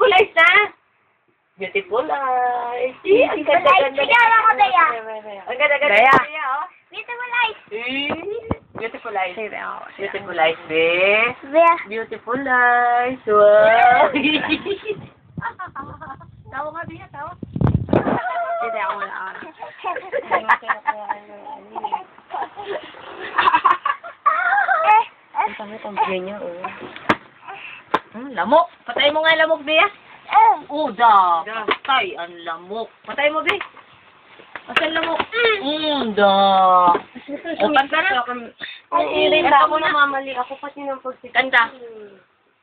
Beautiful eyes na. Beautiful eyes. Ang ganda-ganda. Tingnan ako, Daya. Ang ganda-ganda. Daya. Oh. Beautiful eyes. Beautiful eyes. Sige, ako. Beautiful eyes, be. Be. Beautiful eyes. Wow. Tawa nga, Bea. Tawa. Sige, ako wala. Ang pangit ang bigay niya, oh. Lamok. Patay mo nga lamok, Bea. Oh, da. Patay ang lamok. Patay mo, Be. Asan lamok? Da. O, kanta na. Kanta mo na, mamali. Ako pati ng pagsikat. Kanta.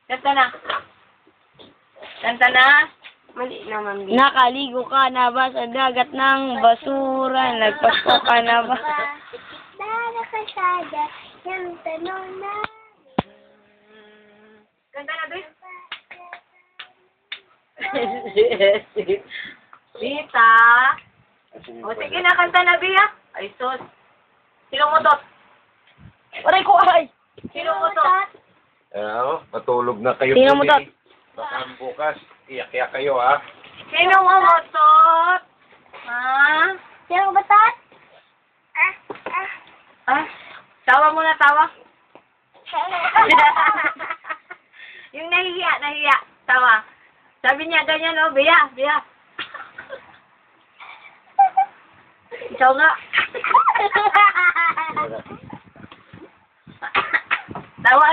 Kanta na. Kanta na. Mali naman, Be. Nakaligo ka na ba sa dagat ng basura? Nagpasko ka na ba? Dara kasada, yung tanong na. Kanta na, Be. Rita. O, sige na, kanta na, Bea. Ay, sus. Sino mo to? Aray ko, aray! Sino mo to? Matulog na kayo. Sino mo to? Baka bukas, iyak-iyak kayo, ha? Sino mo to? Ha? Sino ba tat? Ah? Tawa mo na, tawa. Yung nahihiya. Tawa. Sabi niya ganyan, oh, Bea. Ikaw nga. Tawa,